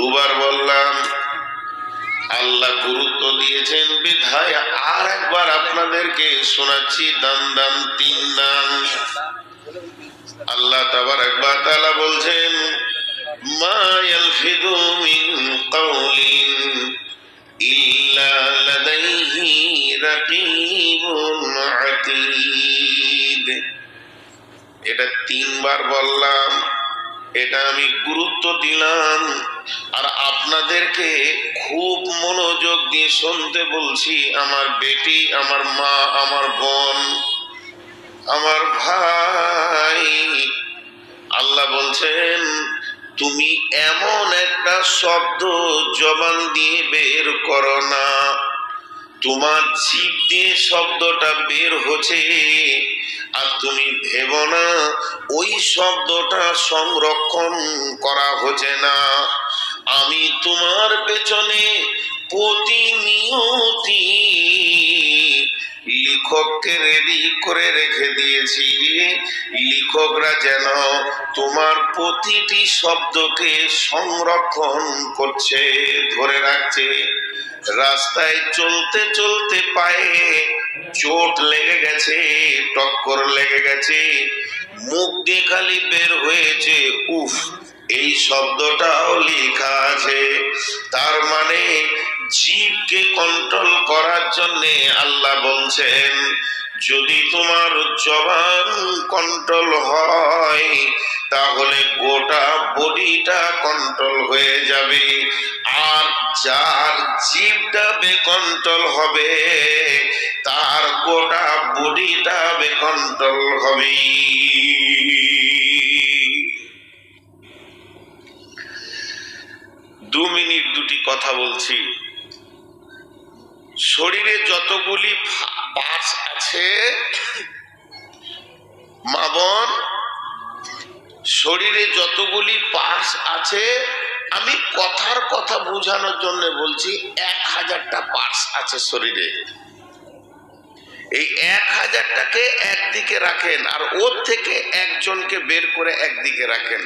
দুবার বললাম, আল্লাহ গুরুত্ব দিয়েছেন বিধায় আর একবার আপনাদেরকে শোনাচ্ছি। দান দান তিন দান। আল্লাহ তাবারাক ওয়া তাআলা বলছেন, মা ইয়ালফিযু মিন কাওলিন ইল্লা লাদাইহি রাকীবুন আতীদ। এটা তিনবার বললাম, এটা আমি গুরুত্ব দিলাম। আর আপনাদেরকে খুব মনোযোগ দিয়ে শুনতে বলছি। আমার বেটি, আমার মা, আমার বোন, আমার ভাই, আল্লাহ বলছেন তুমি এমন একটা শব্দ জবান দিয়ে বের করো না, তোমার জিভ দিয়ে শব্দটা বের হচ্ছে, আর তুমি ভেবো না ওই শব্দটা সংরক্ষণ করা হচ্ছে না। আমি তোমার পেছনে প্রতিনিয়তি লিখককে রেডি করে রেখে দিয়েছি। লিখকরা যেন তোমার প্রতিটি শব্দকে সংরক্ষণ করছে, ধরে রাখছে। রাস্তায় চলতে চলতে পায়ে চোট লেগে গেছে, টক্কর লেগে গেছে, মুখ দিয়ে খালি বের হয়েছে উফ, এই শব্দটাও লেখা আছে। তার মানে জিভকে কন্ট্রোল করার জন্যে আল্লাহ বলছেন, যদি তোমার জবান কন্ট্রোল হয় তাহলে গোটা বডিটা কন্ট্রোল হয়ে যাবে। আর যার জিভটা বেকন্ট্রোল হবে তার গোটা বডিটা বেকন্ট্রোল হবে। 2 মিনিট দুটি কথা বলছি। শরীরে যতগুলি পার্টস আছে মা বোন, শরীরে যতগুলি পার্টস আছে, আমি কথার কথা বোঝানোর জন্য বলছি, 1000টা পার্টস আছে শরীরে। এই 1000টাকে একদিকে রাখেন আর ওর থেকে একজনকে বের করে একদিকে রাখেন।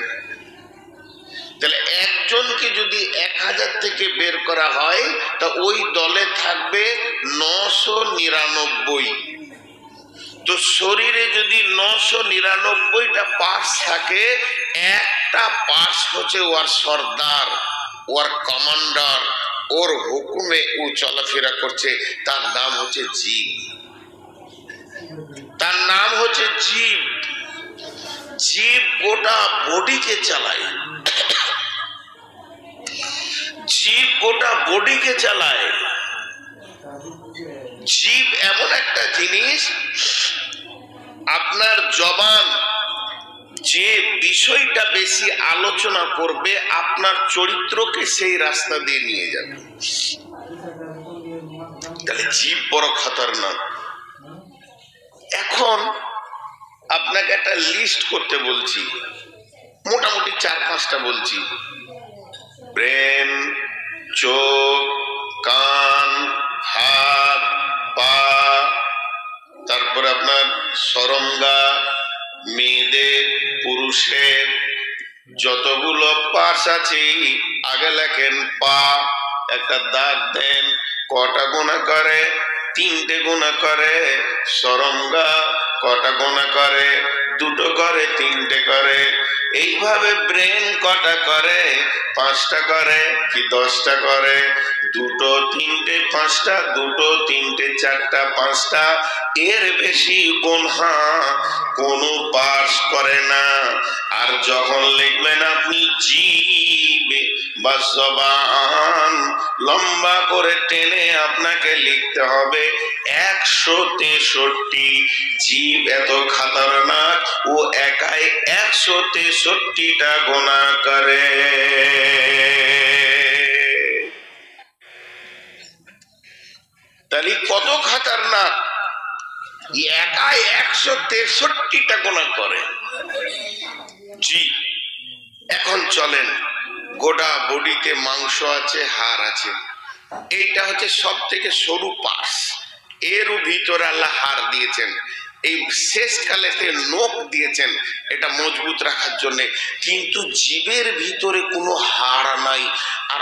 তাহলে একজনকে যদি 1000 থেকে বের করা হয় তা ওই দলে থাকবে 999। তো শরীরে যদি 999টা পার্টস থাকে, একটা পার্টস হচ্ছে ওর সর্দার, ওর কমান্ডার, ওর হুকুমে ও চলাফেরা করছে, তার নাম হচ্ছে জিভ। তার নাম হচ্ছে জিভ। জিভ গোটা বডিকে চালায়, জিভ গোটা বডিকে চালায়। জিভ এমন একটা জিনিস, আপনার জবান যে বিষয়টা বেশি আলোচনা করবে আপনার চরিত্রকে সেই রাস্তা দিয়ে নিয়ে যাবে। তাহলে জিভ বড় খতরনাক। এখন আপনাকে একটা লিস্ট করতে বলছি, মোটামুটি 4-5টা বলছি। ব্রেন, চোখ, কান, হাত, পা, তারপরে আপনার সরঙ্গা, মেয়েদের, পুরুষের যতগুলো পার্টস আছে, আগে লেখেন পা, একটা দাগ দেন, কটা গোনা করে? 3টে গোনা করে। সরঙ্গা কটা গোনা করে? 2টো করে, 3টে করে। এইভাবে ব্রেন কটা করে? 5টা করে কি 10টা করে? 2টো, 3টে, 5টা, 2টো, 3টে, 4টা, 5টা, এর বেশি গোনা কোনো পার্টস করে না। আর যখন লিখবেন আপনি জিভ বা জবান, লম্বা করে টেনে আপনাকে লিখতে হবে 163। জিভ এত খতরনাক, ও একাই 163টা গোনা করে। তাহলে কত খতরনাক, একাই 163টা গোনা করে। জি, এখন চলেন, গোটা বডিতে মাংস আছে, হাড় আছে, এইটা হচ্ছে সব থেকে সরু পার্টস। এরও ভিতরে আল্লাহ হাড় দিয়েছেন, এই শেষকালেতে নখ দিয়েছেন এটা মজবুত রাখার জন্য। কিন্তু জীবের ভিতরে কোনো হাড় নাই, আর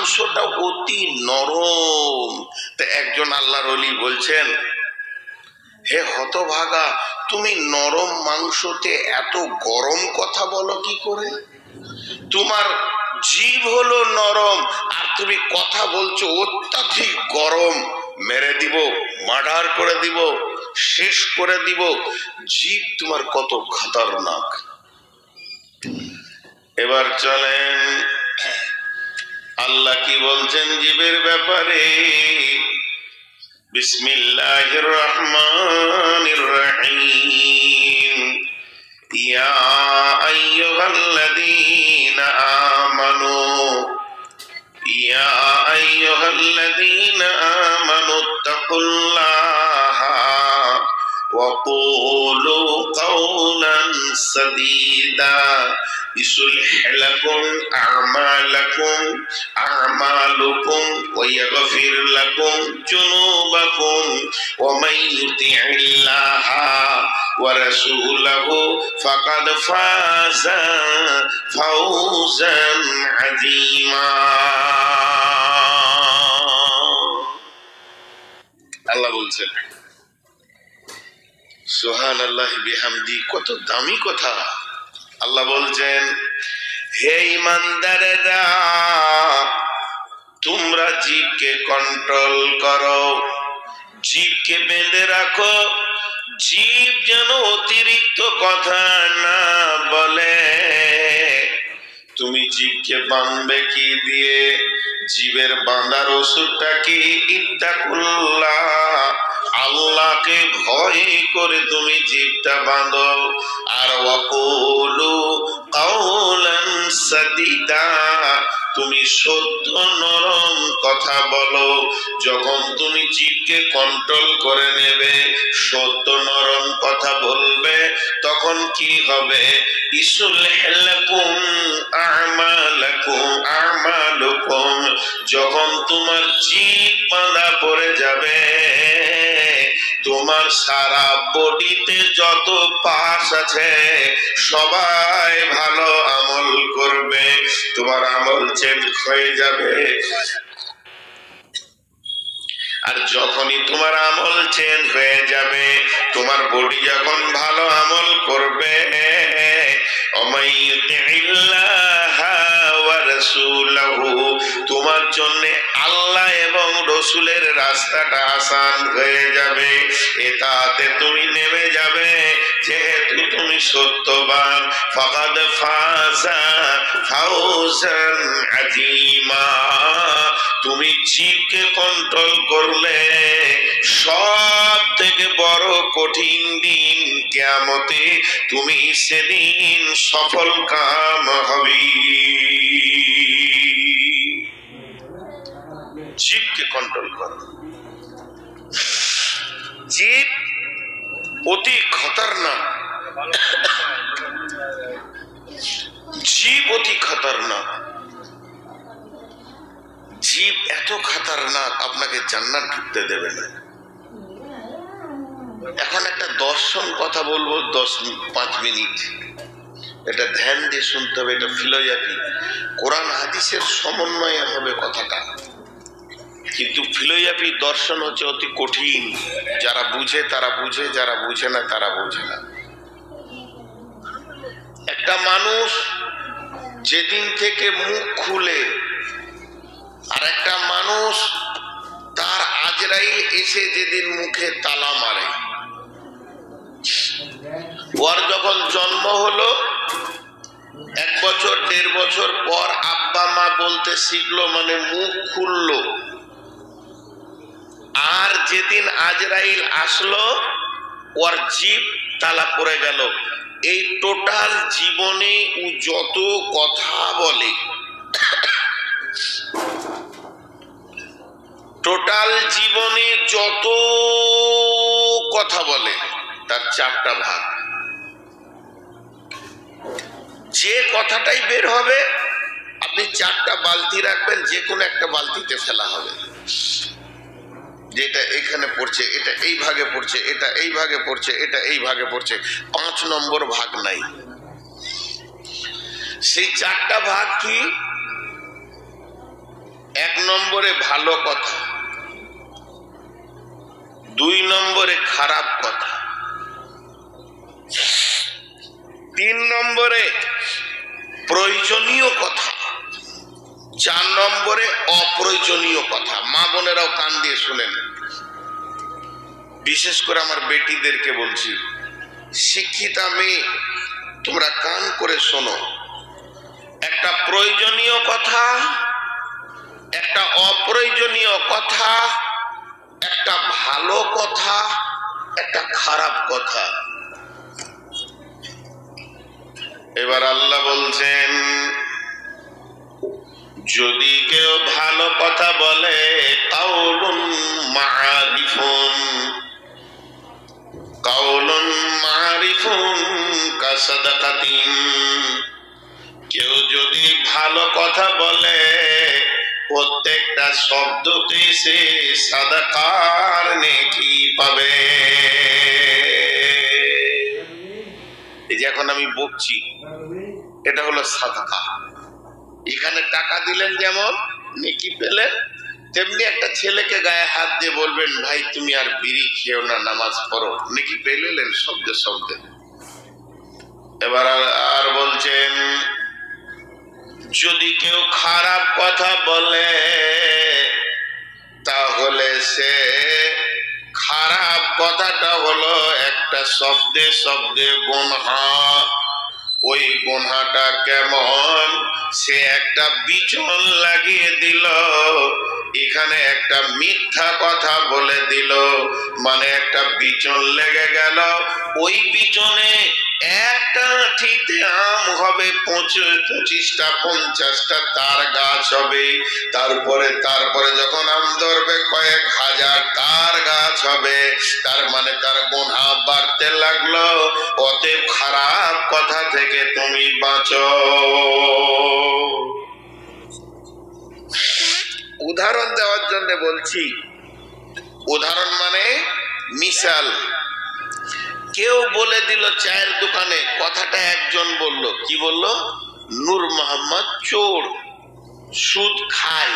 মাংসটা অতি নরম। তা একজন আল্লাহর ওলি বলছেন, হে হতভাগা, তুমি নরম মাংসতে এত গরম কথা বলো কি করে? তোমার জীব হলো নরম আর তুমি কথা বলছো অত্যাধিক গরম। মেরে দিব, মার্ডার করে দিব, শেষ করে দিব। জীব তোমার কত খতরনাক। এবার চলেন আল্লাহ কি বলছেন জীবের ব্যাপারে। বিসমিল্লাহির রহমানির রহিম। ইয়া আইয়ুহাল্লাযীনা আমানু ইয়া আইয়ুহাল্লাযীনা আমানুত্তাকুল্লাহা ওয়া কুলু কাওলান সাদীদা يصلح لكم أعمالكم ويغفر لكم ذنوبكم ومن يطع الله ورسوله فقد فاز فوزا عظيما। আল্লাহ বলছেন সুবহানাল্লাহ বিহামদি, কত দামি কথা। আল্লাহ বলছেন, হে ঈমানদারেরা, তোমরা জিভকে কন্ট্রোল করো, জিভকে বেঁধে রাখো। জিভ যেন অতিরিক্ত কথা না বলে। তুমি জিভকে বাঁধবে কি দিয়ে? জিভের বাঁধার ওষুধটা কি? ইত্তাকুল্লাহ, আল্লাহকে ভয় করে তুমি জিভটা বাঁধো। আর ওয়াকুলু কাওলান সাদীদা, তুমি সত্য নরম কথা বলো। যখন তুমি জিভকে কন্ট্রোল করে নেবে, সত্য নরম কথা বলবে, তখন কি হবে? ইসলিহ লাকুম আমালুকুম, যখন তোমার জিভ বাঁধা পড়ে যাবে, তোমার সারা বডিতে যত পাশ আছে সবাই ভালো আমল করবে, তোমার আমল চেঞ্জ হয়ে যাবে। আর যখনই তোমার আমল চেঞ্জ হয়ে যাবে, তোমার বডি যখন ভালো আমল করবে, তোমার জন্য আল্লাহ এবং রসুলের রাস্তাটা আসান হয়ে যাবে। এটাতে তুমি নেমে যাবে, যেহেতু তুমি সত্যবান। ফাকাদ ফাজা ফাওজান আযীমা, তুমি জিভকে কন্ট্রোল করলে সব থেকে বড় কঠিন দিন কিয়ামতে তুমি সেদিন সফল কাম হবে। জিভকে কন্ট্রোল করো। জিভ অতি খতরনাক, জিভ অতি খতরনাক। জিভ এত খতরনাক আপনাকে জান্নাত ঢুকতে দেবে না। এখন একটা দর্শন কথা বলবো 5 মিনিট, এটা ধ্যান দিয়ে শুনতে হবে। এটা ফিলোসফি, কোরআন হাদিসের সমন্বয়ে হবে কথাটা, কিন্তু ফিলোসফি দর্শন হচ্ছে অতি কঠিন। যারা বুঝে তারা বুঝে, যারা বুঝে না তারা বুঝে না। একটা মানুষ যেদিন থেকে মুখ খুলে, আর একটা মানুষ তার আজরাইল এসে যেদিন মুখে তালা মারে, ওর যখন জন্ম হলো 1 বছর 1.5 বছর পর আব্বা মা বলতে শিখলো, মানে মুখ খুললো। আর যেদিন আজরাইল আসলো ওর জিভ তালা পড়ে গেল। এই টোটাল জীবনে ও যত কথা বলে, টোটাল জীবনে যত কথা বলে তার 4টা ভাগ। যে কথাটাই বের হবে আপনি 4টা বালতি রাখবেন, যে কোনো একটা বালতিতে ফেলা হবে। যেটা এখানে পড়ছে, এটা এই ভাগে পড়ছে, এটা এই ভাগে পড়ছে, এটা এই ভাগে পড়ছে, 5 নম্বর ভাগ নাই। সেই 4টা ভাগ কি? নম্বরে ভালো কথা, 2 নম্বরে খারাপ কথা, 3 নম্বরে প্রয়োজনীয় কথা, 4 নম্বরে অপ্রয়োজনীয় কথা। মা বোনেরাও কান দিয়ে শুনেন, বিশেষ করে আমার বেটিদেরকে বলছি, শিক্ষিতা মেয়ে তোমরা কান করে শোনো। একটা প্রয়োজনীয় কথা, একটা অপ্রয়োজনীয় কথা, একটা ভালো কথা, একটা খারাপ কথা। এবার আল্লাহ বলছেন, যদি কেউ ভালো কথা বলে, কাউলুন মারিফুন, কাউলুন মারিফুন কাসাদাকাতিন, কেউ যদি ভালো কথা বলে প্রত্যেকটা শব্দতে সে সাদাকার নেকি পাবে। এই যে এখন আমি বকছি, এটা হলো সাদাকা। এখানে টাকা দিলেন যেমন নেকি পেলেন, তেমনি একটা ছেলেকে গায়ে হাত দিয়ে বলবেন, ভাই তুমি আর বিড়ি খেও না, নামাজ পড়ো, নেকি পেলেন শব্দে শব্দে। এবার আর বলছেন, যদি কেউ খারাপ কথা বলে তাহলে সে খারাপ কথাটা হলো একটা শব্দে শব্দে গুনাহ। ওই গুনাহটা কেমন, সে একটা বিচন লাগিয়ে দিল, এখানে একটা মিথ্যা কথা বলে দিল, মানে একটা বিচন লেগে গেল। ওই বিচনে একটা ঠিতে আম হবে 25টা 50টা তার গাছ হবে, তারপরে যখন আম ধরবে কয়েক হাজার তার গাছ হবে। তার মানে তার গুনাহ বাড়তে লাগলো। অতএব খারাপ কথা থেকে তুমি বাঁচো। উদাহরণ দেওয়ার জন্য বলছি, উদাহরণ মানে মিসাল। কেউ বলে দিল চায়ের দোকানে, কথাটা একজন বলল, কি বলল, নূর মোহাম্মদ চোর, সুদ খায়,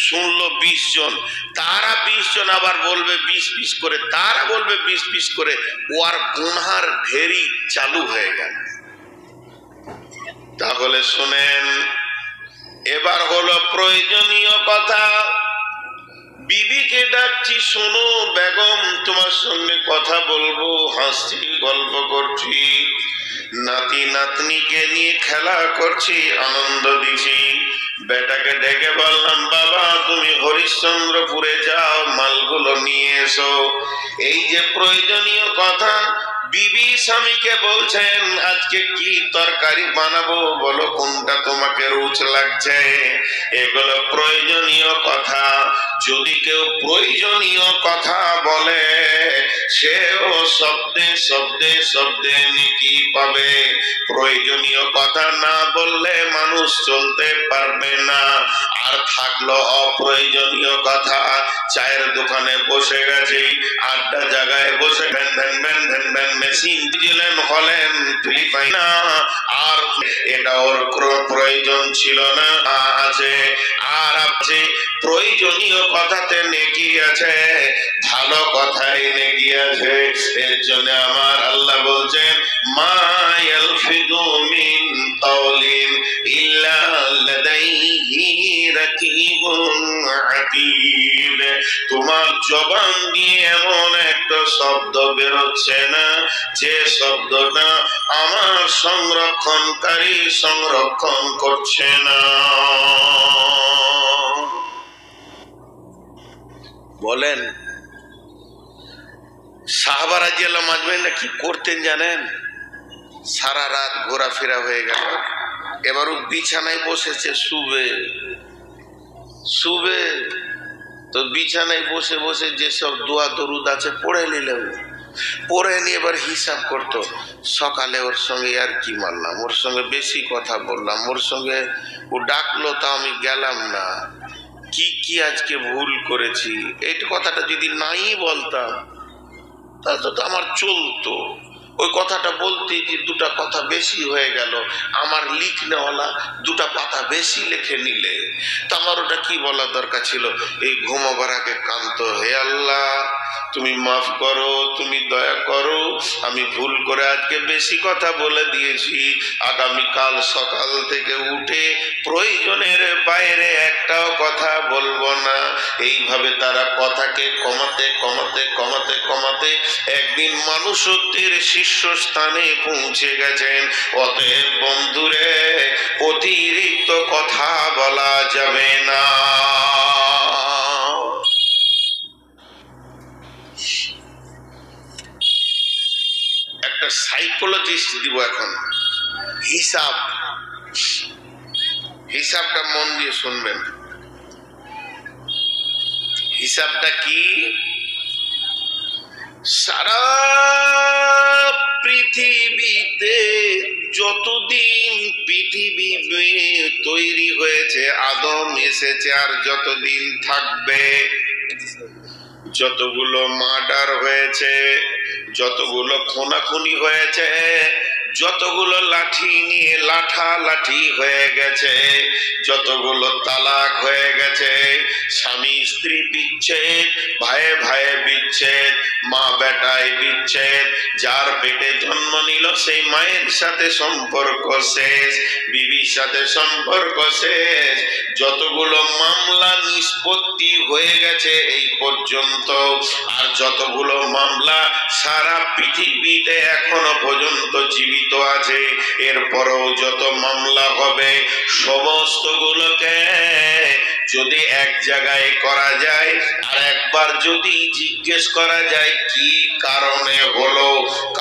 শুনলো 20 জন, তারা 20 জন আবার বলবে 20 করে, তারা বলবে 20 করে, ওর গুনহার ঢেরি চালু হয়ে গেল। তাহলে শুনেন, এবার হলো প্রয়োজনীয় কথা। বিবিকে ডাকছি, শোনো বেগম, তোমার সঙ্গে কথা বলবো, হাসছি, গল্প করছি, নাতি নাতনিকে নিয়ে খেলা করছি, আনন্দ দিছি। বেটাকে ডেকে বললাম, বাবা তুমি হরিশ্চন্দ্রপুরে যাও, মালগুলো নিয়ে এসো। এই যে প্রয়োজনীয় কথা, বিবি স্বামীকে বলছেন, আজকে কি তরকারি বানাবো, বলো কোনটা তোমাকে রুচ লাগছে। এগুলো প্রয়োজনীয় কথা। যদি কেউ প্রয়োজনীয় কথা বলে, সেও শব্দে শব্দে শব্দে নেকি পাবে। প্রয়োজনীয় কথা না বললে মানুষ চলতে পারবে না। আর থাকলো অপ্রয়োজনীয় কথা, চায়ের দোকানে বসে গেছি, আড্ডা জায়গায় বসে van van van van van machine দিলেন, হলেন ফিলিপাইন না, আর এটা ওর প্রয়োজন ছিল না, আছে আর আছে। প্রয়োজনীয় কথাতে নেকি আছে, ভালো কথাই নেকি আছে। এর জন্য আমার আল্লাহ বলছেন, মা ইয়ালফিদু মিন কাওলিন ইল্লা লাদাইহি রাকিবুন আতীদ। তোমার জবান দিয়ে এমন একটা শব্দ বেরোচ্ছে না, যে শব্দটা আমার সংরক্ষণকারী সংরক্ষণ করছে না। বলেন, সাহাবা রাদিয়াল্লাহু আনহুরা কি করতেন জানেন? সারা রাত ঘোরাফেরা হয়ে গেল, এবারও বিছানায় বসেছে, শুবে তো বিছানায় বসে বসে যেসব দোয়া দরুদ আছে পড়ে নিলেন, পড়ে নিয়ে এবার হিসাব করতো, সকালে ওর সঙ্গে আর কি মারলাম, ওর সঙ্গে বেশি কথা বললাম, ওর সঙ্গে ও ডাকলো তা আমি গেলাম না, কি কি আজকে ভুল করেছি। এই কথাটা যদি নাই বলতাম তাহলে তো আমার চলতো। ওই কথাটা বলতে যে দুটা কথা বেশি হয়ে গেল, আমার লিখনেওয়ালা দুটা পাতা বেশি লিখে নিলে। তো আমার ওটা কি বলা দরকার ছিল, এই ঘুমাবার আগে কান্ত, হে আল্লাহ তুমি মাফ করো, তুমি দয়া করো, আমি ভুল করে আজকে বেশি কথা বলে দিয়েছি, আগামীকাল সকাল থেকে উঠে প্রয়োজনের বাইরে একটাও কথা বলবো না। এইভাবে তারা কথাকে কমাতে কমাতে কমাতে কমাতে একদিন মানুষত্বের শীর্ষস্থানে পৌঁছে গেছেন। অতএব বন্ধুরে, অতিরিক্ত কথা বলা যাবে না। একটা সাইকোলজিস্ট দিব এখন, হিসাবটা মন দিয়ে শুনবেন। হিসাবটা কি? সারা পৃথিবীতে যতদিন পৃথিবী তৈরি হয়েছে, আদম এসেছে, আর যতদিন থাকবে, যতগুলো মার্ডার হয়েছে, যতগুলো খুনাখুনি হয়েছে, যতগুলো লাঠি নিয়ে লাঠালাঠি হয়ে গেছে, যতগুলো তালাক হয়ে গেছে, স্বামী স্ত্রী বিচ্ছেদ, ভাইয়ে ভাইয়ে বিচ্ছেদ, মা বেটায় বিচ্ছেদ, যার পেটে জন্ম নিল সেই মায়ের সাথে সম্পর্ক শেষ, বিবির সাথে সম্পর্ক শেষ, যতগুলো মামলা নিষ্পত্তি হয়ে গেছে এই পর্যন্ত, আর যতগুলো মামলা সারা পৃথিবীতে এখনো পর্যন্ত জীবিত আছে, এরপরও যত মামলা হবে সমস্ত গুলোকে যদি এক জায়গায় করা যায়, আর একবার যদি জিজ্ঞেস করা যায় কি কারণে হলো,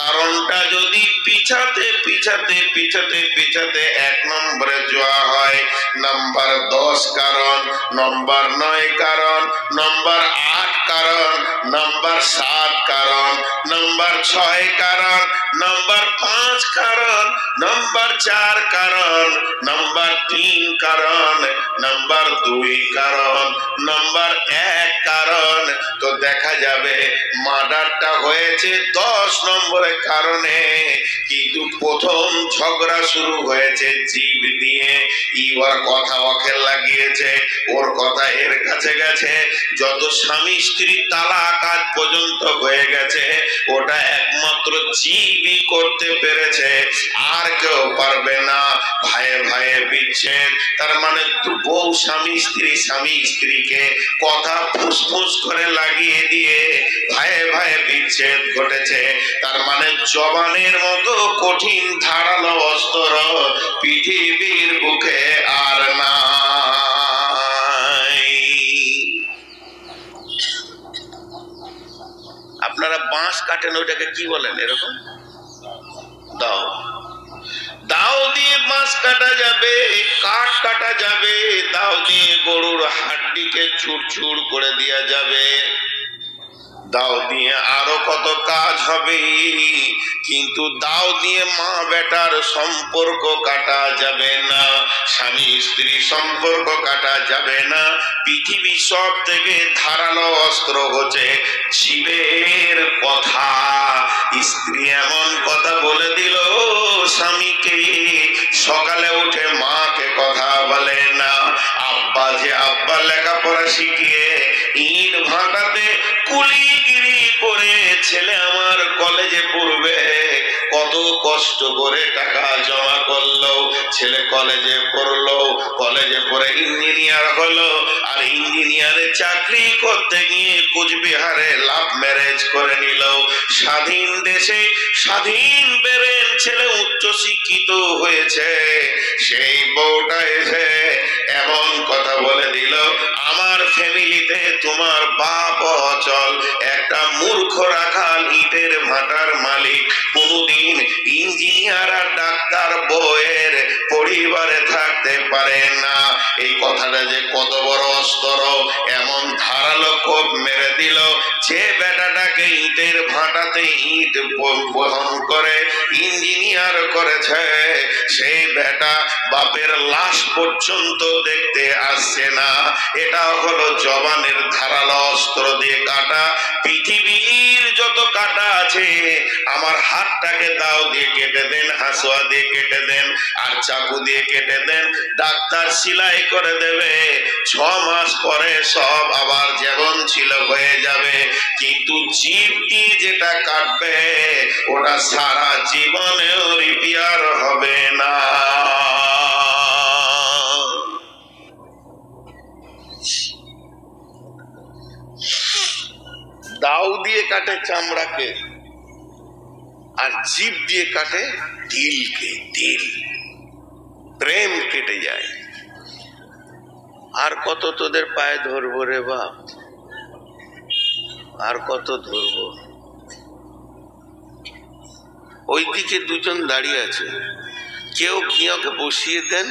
কারণটা যদি পিছাতে পিছাতে পিছাতে পিছাতে 1 নম্বরে যাওয়া হয়, নাম্বার 10 কারণ, নম্বর 9 কারণ, নম্বর 8 কারণ, নম্বর 7 কারণ, নম্বর 6 কারণ, নম্বর 5 কারণ, নম্বর 4 কারণ, নম্বর 3 কারণ, নম্বর 2 কারণ, নম্বর 1 কারণ, তো দেখা যাবে মার্ডারটা হয়েছে 10 নম্বরের কারণে। কিন্তু প্রথম ঝগড়া শুরু হয়েছে জীব দিয়ে, ওর কথা ওকে লাগিয়েছে, ওর কথা এর কাছে গেছে, যত স্বামী স্ত্রী তালাক আজ পর্যন্ত হয়ে গেছে ওটা একমাত্র জীবই করতে পেরেছে, আর কেউ পারবে না। ভাইয়ে ভাইয়ে বিচ্ছেদ, তার মানে বউ স্বামী স্ত্রীকে কথা ফুসফুস করে লাগিয়ে দিয়ে ভাইয়ে ভাইয়ে বিচ্ছেদ ঘটেছে। তার মানে জবানের মতো কঠিন ধারালো অস্ত্র পৃথিবীর বুকে আর নাই। আপনারা বাঁশ কাটেন, ওইটাকে কি বলেন? এরকম দাও, দাও দিয়ে বাঁশ কাটা যাবে, কাঠ কাটা যাবে, দাও দিয়ে গরুর হাড্ডিকে চুরচুর করে দেওয়া যাবে, দাও দিয়ে আরো কত কাজ হবে, কিন্তু দাও দিয়ে মা বেটার সম্পর্ক কাটা যাবে না, স্বামী স্ত্রী সম্পর্ক কাটা যাবে না। পৃথিবী সব থেকে ধারালো অস্ত্র হচ্ছে জীবের কথা। স্ত্রী এমন কথা বলে দিল স্বামীকে, সকালে উঠে মাকে কথা বলে না, আব্বা যে আব্বা লেখাপড়া শিখিয়ে ইট ভাটাতে কুলিগিরি করে ছেলে আমার কলেজে পড়বে, কত কষ্ট করে টাকা জমা করলো, ছেলে কলেজে পড়লো, কলেজে পড়ে ইঞ্জিনিয়ার হলো, আর ইঞ্জিনিয়ারে চাকরি করতে গিয়ে কুচবিহারে লাভ ম্যারেজ করে নিল। স্বাধীন দেশে স্বাধীন বেরেন ছেলে উচ্চ শিক্ষিত হয়েছে, সেই বউটা এসে এমন কথা বলে দিল, আমার ফ্যামিলিতে তোমার বাপ অচল, একটা মূর্খ রাখাল ইটের ভাটার মালিক কোনদিন ইঞ্জিনিয়ার আর ডাক্তার বউয়ের পরিবারে থাকতে পারে না। এই কথাটা যে কত বড় অস্ত্র, এমন ধারালো কোপ মেরে দিল, যে বেটাটাকে ইটের ভাটাতে ইট বহন করে ইঞ্জিনিয়ার করেছে, সেই বেটা বাপের লাশ পর্যন্ত দেখতে আসছে না। এটা হলো জবানের ধারালো অস্ত্র দিয়ে কাটা। পৃথিবীর যত কাটা আছে, আমার হাতটাকে দাও দিয়ে কেটে দেন, হাসুয়া দিয়ে কেটে দেন, আর চাকু দিয়ে কেটে দেন। ডাক্তার সেলাই করে দেবে, 6 মাস পরে সব আবার যেমন ছিল হয়ে যাবে। কিন্তু জিভ দিয়ে যেটা কাটবে ওটা সারা জীবনেও রিপেয়ার হবে না। দাও দিয়ে কাটে চামড়াকে, আর জিভ দিয়ে কাটে দিলকে। দিল, প্রেম কেটে যায়। আর কত তোদের পায়ে ধরবো রে বাপ, আর কত ধরবো? ওইদিকে দুজন দাঁড়িয়ে আছে, কেউ ঘিয়াকে বসিয়ে দেন,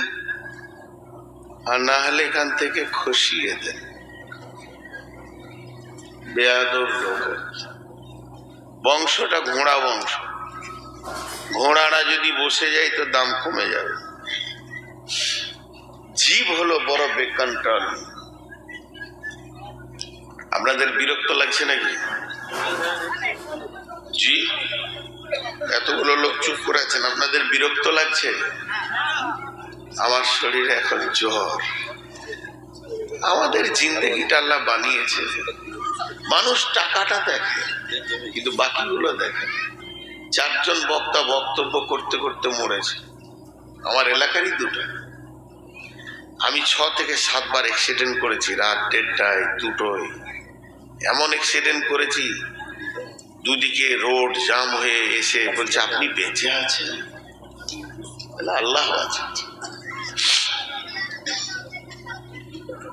আর না হলে এখান থেকে খসিয়ে দেন। বেয়াদব লোক। বংশটা ঘোড়া বংশ, ঘোড়াটা যদি বসে যায় তো দাম কমে যাবে। জীব হলো বড় বেকন্ট্রোল। আপনাদের বিরক্ত লাগছে নাকি? জি, এতগুলো লোক চুপ করে আছেন, আপনাদের বিরক্ত লাগছে? আমার শরীরে এখন জ্বর। আমাদের জিন্দেগিটা আল্লাহ বানিয়েছে, মানুষ টাকাটা দেখে কিন্তু বাকিগুলো দেখে। 4 জন বক্তা বক্তব্য করতে করতে মরেছে, আমার এলাকারই 2টা। আমি 6 থেকে 7 বার অ্যাক্সিডেন্ট করেছি, রাত 1:30টায় 2টোয়। এমন অ্যাক্সিডেন্ট করেছি, দুদিকে রোড জাম হয়ে এসে বলছে আপনি বেঁচে আছেন? আল্লাহ আছে।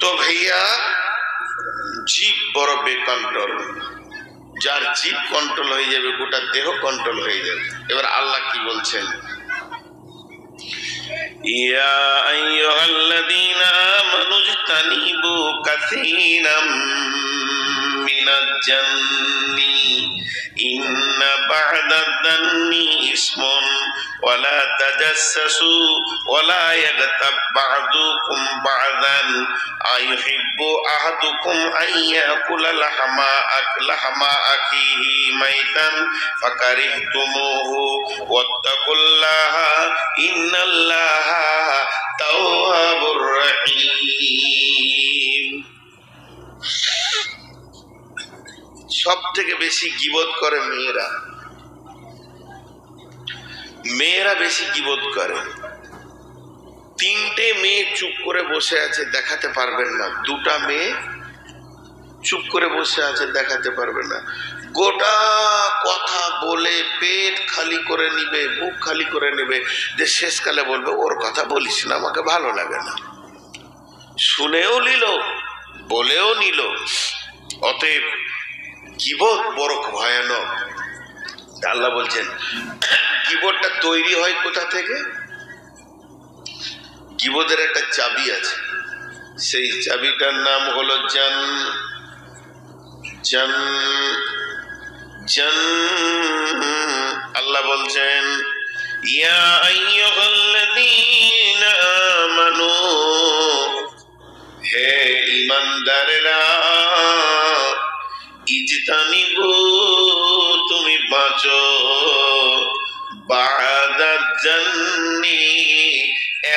তো ভাইয়া, জীব বড় বেকন্ট্রোল। যার জীব কন্ট্রোল হয়ে যাবে গোটা দেহ কন্ট্রোল হয়ে যাবে। এবার আল্লাহ কি বলছেন? ইয়া আইয়ুহাল্লাযীনা আমানু ইজতানিবু কাসীরাম মিনাজ জান্নি ইন্না বা'দাদ দান্নি ইসমুন ওয়া লা তাজাসসু ওয়া লা ইয়াগতাব বা'দুকুম বা'দান আইয়ুহিব্বু আহাদুকুম আইয়াকুলা লাহমা আখিহি মাইতান ফাকারিহতুমুহু ওয়াত্তাকুল্লাহা ইন্নাল্লাহা তাওয়াবুর রহিম। সব থেকে বেশি গীবত করে মেয়েরা। মেয়েরা বেশি গীবত করে। 3টে মেয়ে চুপ করে বসে আছে, দেখাতে পারবেন না। 2টা মেয়ে চুপ করে বসে আছে, দেখাতে পারবে না। গোটা কথা বলে পেট খালি করে নিবে, বুক খালি করে নেবে, যে শেষকালে বলবে ওর কথা বলিস না, আমাকে ভালো লাগে না। শুনেও নিল, বলেও নিল। অতএব গীবত বড় ভয়ানক। আল্লাহ বলছেন গীবতটা তৈরি হয় কোথা থেকে? গীবতের একটা চাবি আছে, সেই চাবিটার নাম হলো জান। জান জান। আল্লাহ বলছেন ইয়া আইয়ুহাল্লাযীনা আমানু, হে ঈমানদারেরা, ইজতানিবু, তুমি বাঁচো, বা'দাদ জান্নি,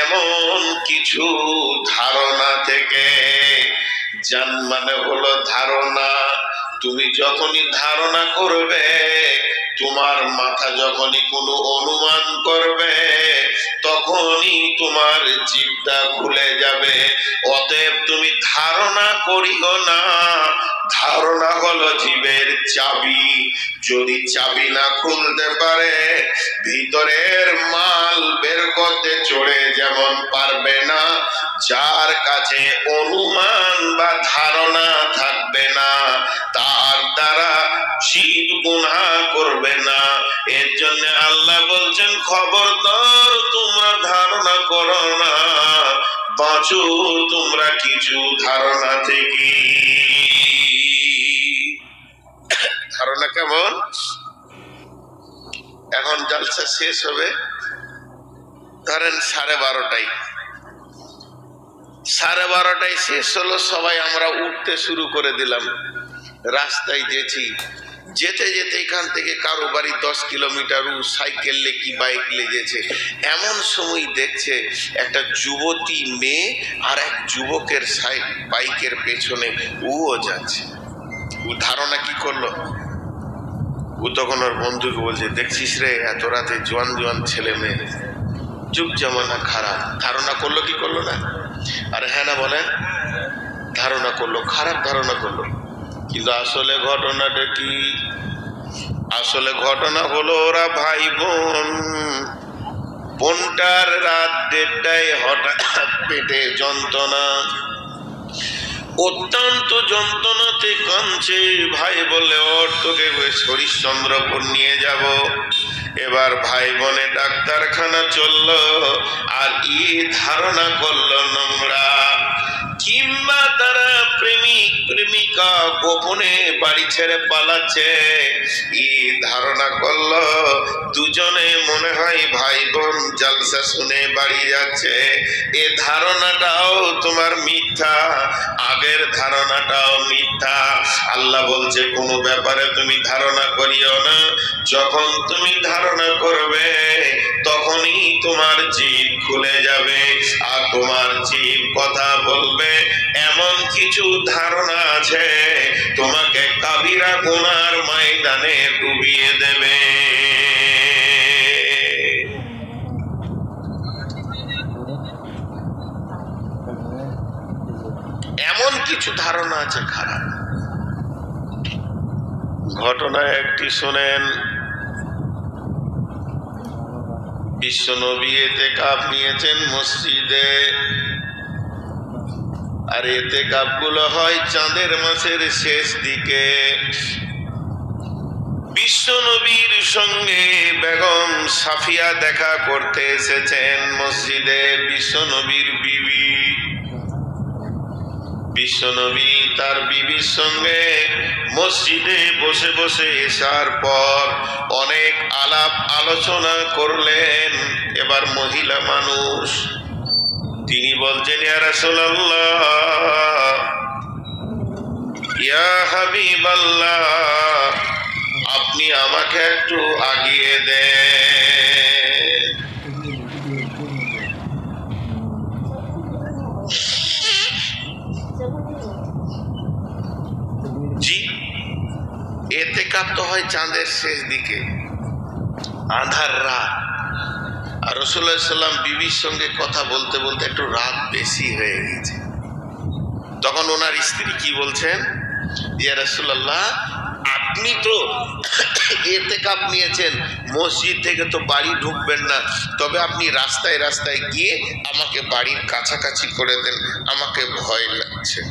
এমন কিছু ধারণা থেকে। জান মানে হলো ধারণা। তুমি যখনই ধারণা করবে, তোমার মাথা যখনই কোনো অনুমান করবে, তখনই তোমার জিভটা খুলে যাবে। অতএব তুমি ধারণা করিও না। ধারণা হলো জীবের চাবি। যদি চাবি না খুলতে পারে, ভিতরের মাল বের করতে চড়ে যেমন পারবে না, যার কাছে অনুমান বা ধারণা থাকবে না, তার দ্বারা শীত গুনাহ করবে না। এর জন্য আল্লাহ বলছেন খবরদার তোমরা ধারণা করো না, বাঁচো তোমরা কিছু ধারণা থেকে। ধারণা কেমন? এখন জলসা শেষ হবে, ধরেন 12:30টায়। 12:30টায় শেষ হলো, সবাই আমরা উঠতে শুরু করে দিলাম। রাস্তায় যেছি, যেতে যেতে এখান থেকে কারো বাড়ি 10 কিলোমিটার, ও সাইকেল কি বাইক লেগেছে, এমন সময় দেখছে একটা যুবতী মেয়ে আর এক যুবকের বাইকের পেছনে ও যাচ্ছে। ও ধারণা কি করলো, ও তখন ওর বন্ধুকে বলছে, দেখছিস রে এত রাতে জোয়ান জোয়ান ছেলে মেয়ে, যুগ জামানা খারাপ। ধারণা করলো কি করলো না? আরে হ্যাঁ না বলেন, ধারণা করলো, খারাপ ধারণা করলো। কিন্তু আসলে ঘটনাটা কি? আসলে ঘটনা হলো ওরা ভাই বোন। বোনটার রাত 1:30টায় হঠাৎ পেটে যন্ত্রণা, অত্যন্ত যন্ত্রণাতে কাঁদছে। ভাই বলে, ওর তোকে হরিশ্চন্দ্রপুর নিয়ে যাব। এবার ভাই বোনে ডাক্তারখানা চললো, আর ধারণা করলো নোংরা, কিংবা তারা প্রেমিক প্রেমিকা গোপনে বাড়ি ছেড়ে পালাচ্ছে। ধারণা করলো দুজনে মনে হয় ভাই বোন জলসা শুনে বাড়ি যাচ্ছে। এ ধারণাটাও তোমার মিথ্যা, আগের ধারণাটাও মিথ্যা। আল্লাহ বলছে কোনো ব্যাপারে তুমি ধারণা করিও না, যখন তুমি ধারণা করবে তখনই তোমার জিভ খুলে যাবে, আর তোমার জিভ কথা বলবে। এমন কিছু ধারণা আছে তোমাকে কাবিরা গুনার ময়দানে ডুবিয়ে দেবে। এমন কিছু ধারণা আছে খারাপ। ঘটনা একটি শোনেন। বিশ্বনবী ইতিকাফ নিয়েছেন মসজিদে, আর ইতিকাফ গুলো হয় চাঁদের মাসের শেষ দিকে। বিশ্বনবীর সঙ্গে বেগম সাফিয়া দেখা করতে এসেছেন মসজিদে, বিশ্বনবীর বিবি। বিশ্বনবী তার বিবির সঙ্গে মসজিদে বসে বসে এসার পর অনেক আলাপ আলোচনা করলেন। এবার মহিলা মানুষ, তিনি বলছেন, ইয়া রাসূলুল্লাহ, ইয়া হাবিবাল্লাহ, আপনি আমাকে একটু আগিয়ে দেন। জি, ইতিকাফ তো হয় চাঁদের শেষ দিকে, আঁধার রাত। আর রাসূলুল্লাহ সাল্লাল্লাহু আলাইহি ওয়াসাল্লাম বিবির সঙ্গে কথা বলতে বলতে একটু রাত বেশি হয়ে গেছে। তখন ওনার স্ত্রী কি বলছেন, ইয়া রাসূলুল্লাহ, আপনি তো ইতিকাফ নিয়েছেন, মসজিদ থেকে তো বাড়ি ঢুকবেন না, তবে আপনি রাস্তায় রাস্তায় গিয়ে আমাকে বাড়ির কাছাকাছি করে দেন, আমাকে ভয় লাগছে।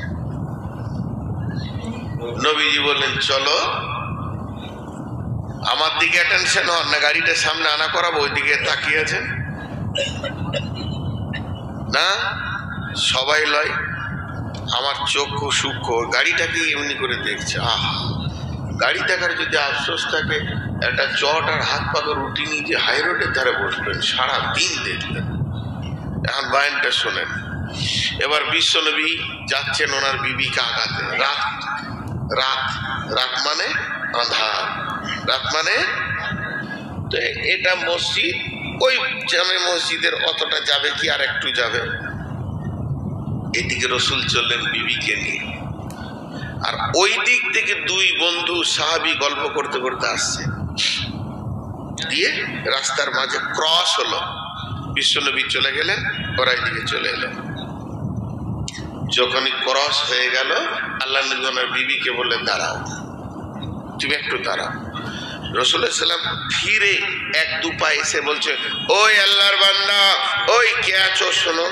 নবীজি বললেন, চলো, আমার দিকে অ্যাটেনশন হন না, গাড়িটা সামনে আনা করাবো, ওইদিকে তাকিয়ে আছেন না, সবাই লয়। আমার চক্ষু সূক্ষ্ম, গাড়িটাকে এমনি করে দেখছে। আহা, গাড়ি দেখার যদি আফসোস থাকে, একটা চট আর হাত পাকা রুটি নিয়ে যে হাই রোডের ধারে বসবেন, সারা দিন দেখলেন। এখন বায়ানটা শোনেন। এবার বিশ্বনবী যাচ্ছেন ওনার বিবিকে আগাতে। রাত রাত রাত মানে আঁধার, রাত মানে তো এটা মসজিদ, ওই জামে মসজিদের অতটা যাবে কি, আর একটু যাবে। এদিকে রসুল চললেন বিবিকে নিয়ে, আর ওই দিক থেকে দুই বন্ধু সাহাবী গল্প করতে করতে আসছে। দিয়ে রাস্তার মাঝে ক্রস হলো, বিশ্বনবী চলে গেলেন, ওরা এদিকে চলে এলেন। যখনই ক্রস হয়ে গেল, আল্লাহ নবী ওনার বিবিকে বললেন, দাঁড়াও, তুমি একটু দাঁড়াও। রাসূলুল্লাহ সাল্লাল্লাহু আলাইহি ওয়াসাল্লাম ফিরে এক দু পা এসে বলছে, ওই আল্লাহর বান্দা, ওই কে আছো শোনো।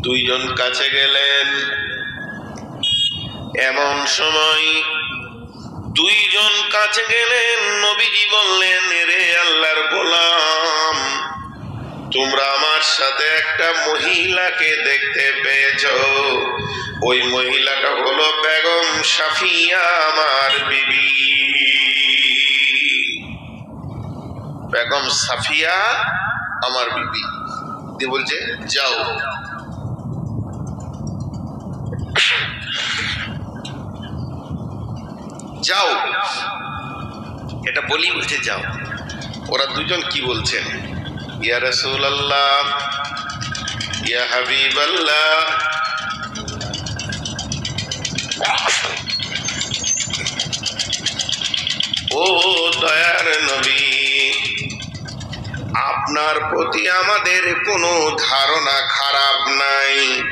দুইজন কাছে গেলেন। এমন সময় দুইজন কাছে গেলেন, নবীজি বললেন, রে আল্লাহর গোলাম, তোমরা আমার সাথে একটা মহিলাকে দেখতে পেয়েছো। ওই মহিলাটা হলো বেগম সাফিয়া, আমার বিবি। বেগম সাফিয়া আমার বিবি। দিয়ে বলছে, যাও। বলি, বলছে যাও। ওরা দুজন কি বলছেন, ইয়া রাসূলুল্লাহ, ইয়া হাবিবাল্লাহ, ও দয়ার নবী, আপনার প্রতি আমাদের কোনো ধারণা খারাপ নাই,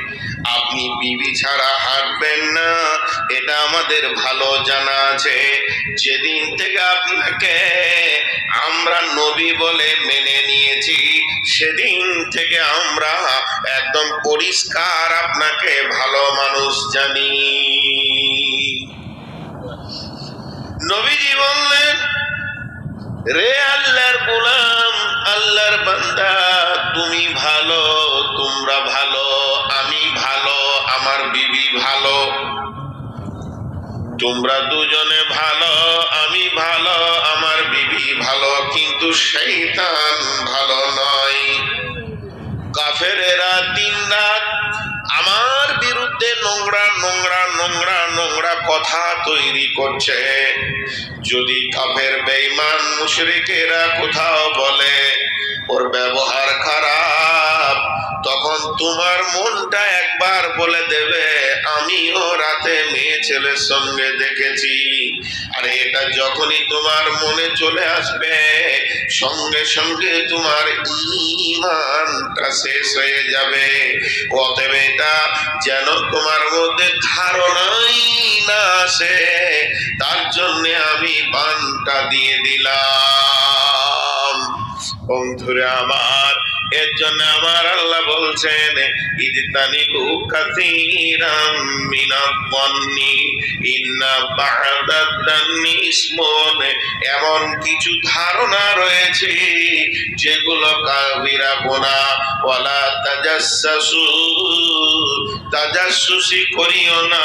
আপনি বিবি ছাড়া হাঁটবেন না এটা আমাদের ভালো জানা আছে। যেদিন থেকে আপনাকে আমরা নবী বলে মেনে নিয়েছি সেদিন থেকে আমরা একদম পরিষ্কার আপনাকে ভালো মানুষ জানি। নবীজি বললেন, রে আল্লাহর গোলাম, আল্লাহর বান্দা, তুমি ভালো, তোমরা ভালো, আমি ভালো, আমার বিবি ভালো, তোমরা দুজনে ভালো, আমি ভালো, আমার বিবি ভালো, কিন্তু শয়তান ভালো নয়। কাফেরেরা দিন রাত আমার বিরুদ্ধে নোংরা নোংরা নোংরা নোংরা কথা তৈরি করছে। যদি কাফের বেঈমান মুশরিকেরা কোথাও বলে ওর ব্যবহার খারাপ, তখন তোমার মনটা একবার বলে দেবে আমিও রাতে মেয়ে ছেলের সঙ্গে দেখেছি। আর এটা যখনই তোমার মনে চলে আসবে সঙ্গে সঙ্গে তোমার ঈমানটা শেষ হয়ে যাবে। অতএব এটা যেন তোমার মধ্যে ধারণাই না আসে, তার জন্য আমি বানটা দিয়ে দিলাম। বন্ধুরা আমার, এর জন্য আমার আল্লাহ বলছেন, ইজতানিবু কাসীরাম মিনাজ-যন্নি ইন্না বা'দাদ-যন্নি ইসমুন। এমন কিছু ধারণা রয়েছে যেগুলো কাবিরা গুনাহ। ওয়ালা তাজাসসু, তাজাসসুসি করিও না।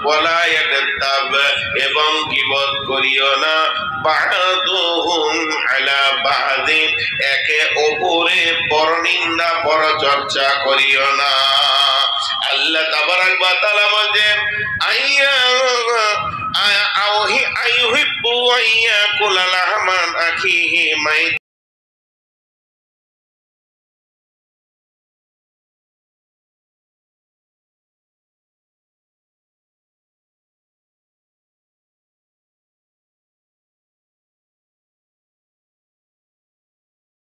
ওয়ালা ইয়াগতাব, এবং গীবত করিও না। বা'দুহুম আলা বা'দিন, একে অপরে পরনিন্দা পরচর্চা করিও না। আল্লাহ তাবারাক ওয়া তাআলা বলেন, আইয়ুহিব্বু আইয়াকুলা লাহমান আখিহি মাইত